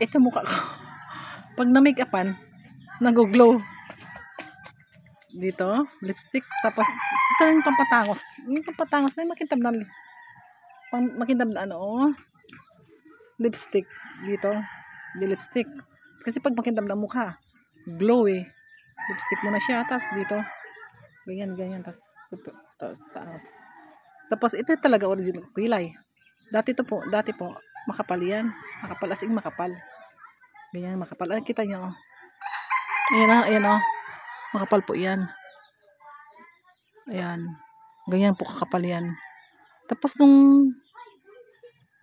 ito mukha ko. Pag na-make-upan, nag-glow. Dito, lipstick. Tapos, ito yung pampatangos. Yung pampatangos na yung makintab na ano, oh. Lipstick. Dito. Di lipstick. Kasi pag makintab na mukha, glow eh. Lipstick mo na siya. Tapos dito, ganyan. Tapos, super, tapos ito talaga original kilay. Dati po, makapal yan. Makapal, as in makapal. Ganyan, makapal. Ay, kita nyo, oh. Ayan, oh. Makapal po yan. Ayan. Ganyan po kakapal yan. Tapos nung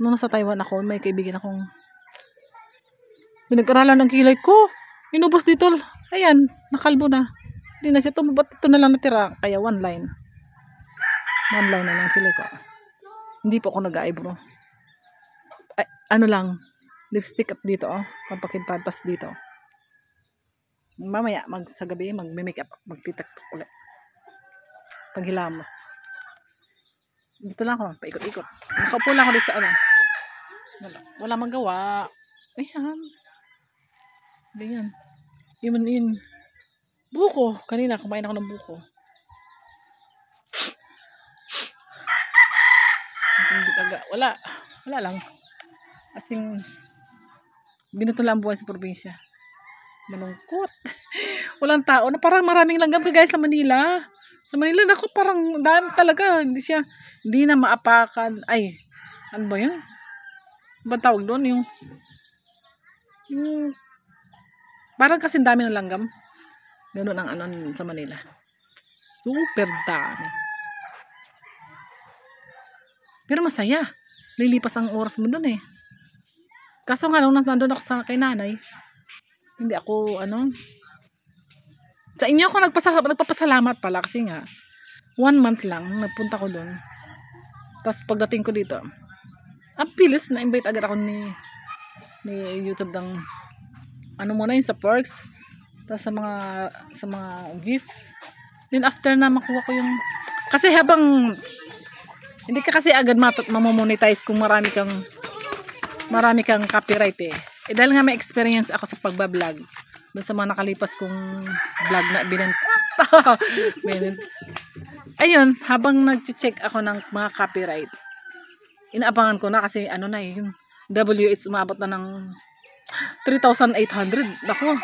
nasa Taiwan ako, may kaibigan akong pinag-aralan ng kilay ko. Inubos dito. Ayan, nakalbo na. Hindi na siya tumubot. Ito na lang natira. Kaya one line na lang kilay ko. Hindi po ako nag-eyebrow. Ay, ano lang. Lipstick up dito, oh. Pampakintapas dito. Mamaya, sa gabi, mag-make up. Magtitaktok ulit. Paghilamos. Dito lang ako. Paikot-ikot. Nakaupo lang ako dito sa ano. Wala magawa. Ayan. Ganyan. Yun. Buko. Kanina, kumain ako ng buko. Wala lang. Asing, ganito lang ang buhay sa probinsya. Malungkot. Walang tao na parang maraming langgam kagaya sa Manila. Sa Manila, naku, parang dami talaga. Hindi na maapakan. Ay, ano ba yan? Ba tawag doon? Yung parang kasing dami ng langgam. Ganun ang ano sa Manila. Super dami. Pero masaya. Lilipas ang oras mo doon eh. Kaso nga nung nandun ako kay nanay, hindi ako sa inyo ako nagpapasalamat pala kasi nga 1 month lang nagpunta ko doon. Tapos pagdating ko dito, ang bilis na invite agad ako ni YouTube ng ano muna yun sa perks. Tapos sa mga gift. Then after na makuha ko yung kasi habang hindi ka kasi agad mamomonetize kung marami kang copyright eh. Dahil nga may experience ako sa pagbablog doon sa mga nakalipas kong vlog na binenta. Ayun, habang nag-check ako ng mga copyright, inaabangan ko na kasi ano na yung WH umabot na ng 3,800. Ako,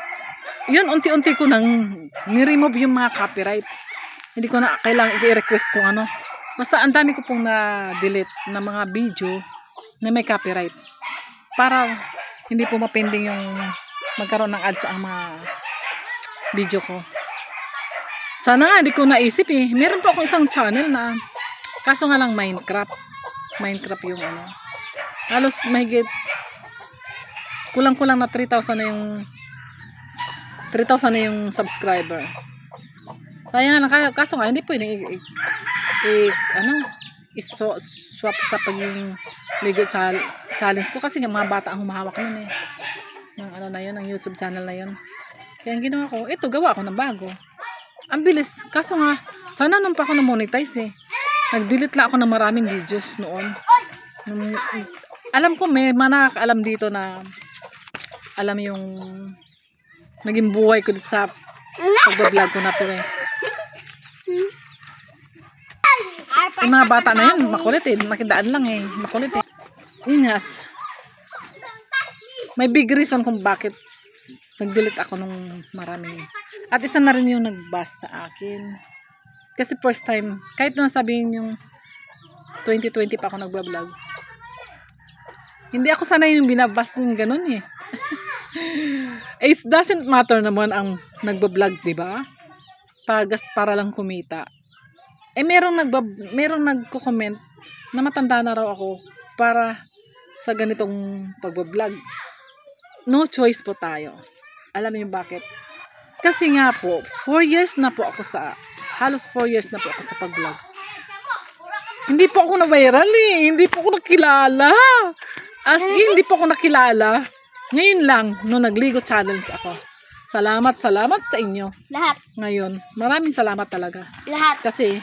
yun, unti-unti ko nang ni-remove yung mga copyright. Hindi ko na kailangan i-request kung ano. Basta ang dami ko pong na-delete na mga video na may copyright. Para hindi po mapending yung magkaroon ng ads ang mga video ko. Sana nga, hindi ko naisip eh. Meron po akong isang channel na kaso nga lang Minecraft yung ano. Halos mahigit kulang-kulang na 3,000 na yung subscriber. Sayang lang, kaso nga hindi pwedeng swap sa paging Lego challenge ko kasi mga bata ang humahawak nun eh. Ng ano na yun, ng YouTube channel na yun. Kaya ang ginawa ko, ito gawa ako ng bago. Ang bilis. Kaso nga, sana nung pa ako na-monetize eh. Nag-delete lang ako ng maraming videos noon. Alam ko may nakakaalam dito na alam yung naging buhay ko dito sa pag-vlog ko na to eh. Yung mga bata na yun, makulit eh. Makidaan lang eh. Makulit eh. Ingas. May big reason kung bakit nag-delete ako nung maraming. At isa na rin yung nag-bust sa akin. Kasi first time, kahit na sabihin yung 2020 pa ako nag-vlog, hindi ako sanay yung binabust ng ganun eh. It doesn't matter naman ang nag-vlog, diba? Para lang kumita. Eh merong nagko-comment na matanda na raw ako para sa ganitong pag-vlog. No choice po tayo. Alam niyo bakit? Kasi nga po, 4 years na po ako halos 4 years na po ako sa pag-vlog. Hindi po ako na-viral eh. Hindi po ako nakilala. As in, hindi po ako nakilala. Ngayon lang, nung nag-Lego challenge ako. Salamat sa inyo. Lahat. Ngayon, maraming salamat talaga. Lahat. Kasi,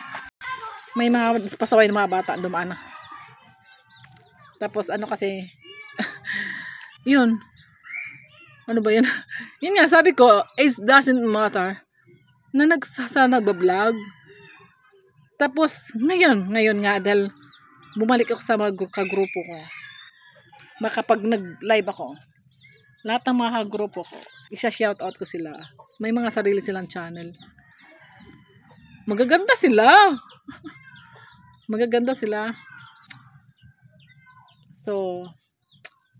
may mga pasaway ng mga bata dumaan na. Tapos ano kasi, yun, Ano ba yan? Yun nga, sabi ko, it doesn't matter na nagbablog. Tapos, ngayon nga, dahil bumalik ako sa mga kagrupo ko. Pag nag-live ako, lahat ng mga kagrupo ko, isa-shoutout ko sila. May mga sarili silang channel. Magaganda sila. Magaganda sila. So,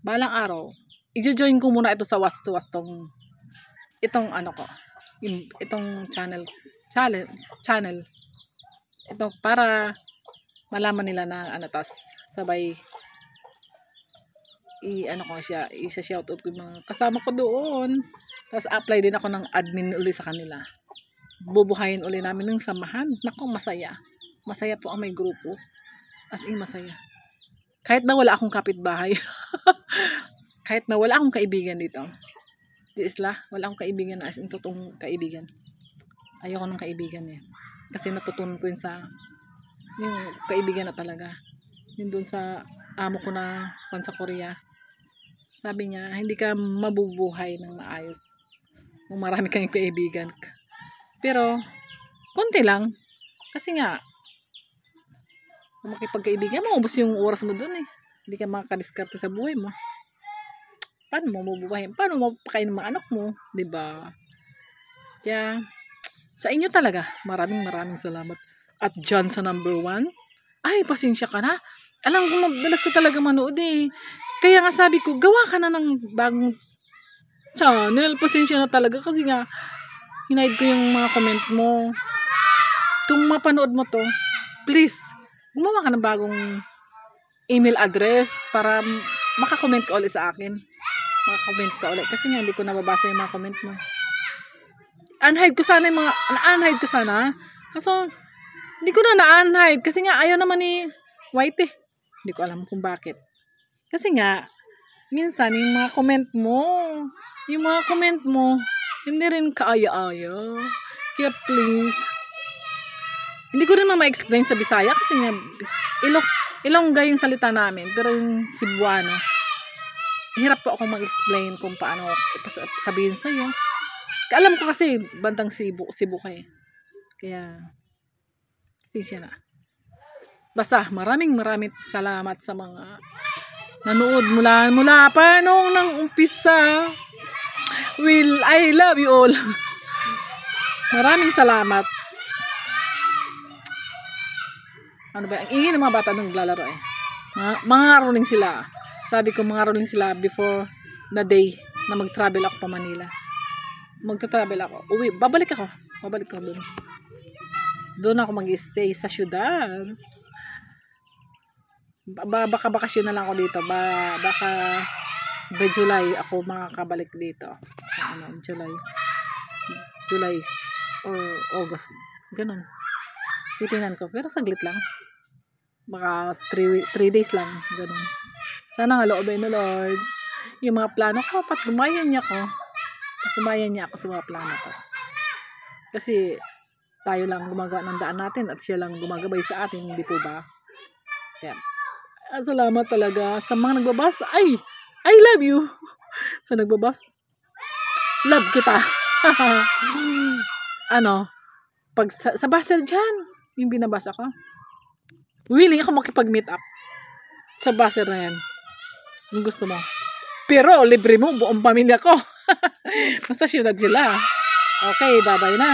balang araw, i-join ko muna ito sa Watch to Watch itong ano ko, itong channel. Ito para malaman nila na ano, tas sabay ano ko siya, isa-shoutout ko yung mga kasama ko doon. Tapos apply din ako ng admin uli sa kanila. Bubuhayin uli namin ng samahan. Nako, masaya. Masaya po ang may grupo. As in, masaya. Kahit na wala akong kapitbahay. Kahit na wala akong kaibigan dito. Di isla, wala akong kaibigan na as in totoong kaibigan. Ayoko ng kaibigan eh. Kasi natutunan ko yun sa yung kaibigan na talaga. Yun dun sa amo ko na sa Korea. Sabi niya, hindi ka mabubuhay ng maayos kung marami kang kaibigan. Pero, konti lang. Kasi nga, kung makipagkaibigan, maubos yung oras mo dun eh. Hindi ka makakadiskarte sa buhay mo. Paano mo mabubuhay? Paano mo pakain ng mga anak mo? Diba? Kaya, sa inyo talaga, maraming salamat. At dyan sa number 1, ay, pasensya ka na. Alam ko, madalas ka talaga manood eh. Kaya nga sabi ko, gawa ka na ng bagong channel. Pasensya na talaga kasi nga, hinahid ko yung mga comment mo. Kung mapanood mo to, please, gumawa ka ng bagong email address para makakomment ka ulit sa akin. Makakomment ka ulit. Kasi nga, hindi ko nababasa yung mga comment mo. Unhide ko sana yung mga, unhide ko sana. Kaso, hindi ko na na-unhide. Kasi nga, ayaw naman ni White eh. Hindi ko alam kung bakit. Kasi nga, minsan, yung mga comment mo, hindi rin kaaya-aya. Kaya please, hindi ko rin ma-explain sa Bisaya kasi nga, Ilongga yung salita namin. Pero yung Cebuano, hirap po ako mag-explain kung paano sabihin sa'yo. Alam ko kasi, bandang Cebu ka eh. Kaya, siya na. Basta, maraming salamat sa mga nanood mula pa noong nang umpisa. Will, I love you all. Maraming salamat. Ano ba? Ang ingay ng mga bata nung naglalaro eh. Mga rolling sila. Sabi ko mga rolling sila before the day na mag-travel ako pa Manila. Magta-travel ako. Babalik ako doon. Doon ako mag-stay sa syudad. Baka bakasyon na lang ako dito. Baka by July ako makakabalik dito. July or August. Ganun. Titingnan ko. Pero saglit lang. Baka 3 days lang. Ganun. Sana nga loobay na Lord. Yung mga plano ko, patumayan niya ako sa mga plano ko. Kasi tayo lang gumagawa ng daan natin at siya lang gumagabay sa atin, hindi po ba? Kaya, salamat talaga sa mga nagbabas. Ay, I love you. Sa nagbabas, love kita. Pag sa buzzer dyan, yung binabasa ko, willing ako makipag-meet up sa buzzer na yan. Kung gusto mo. Pero, libre mo, buong pamilya ko. Nasa syudad sila. Okay, bye-bye na.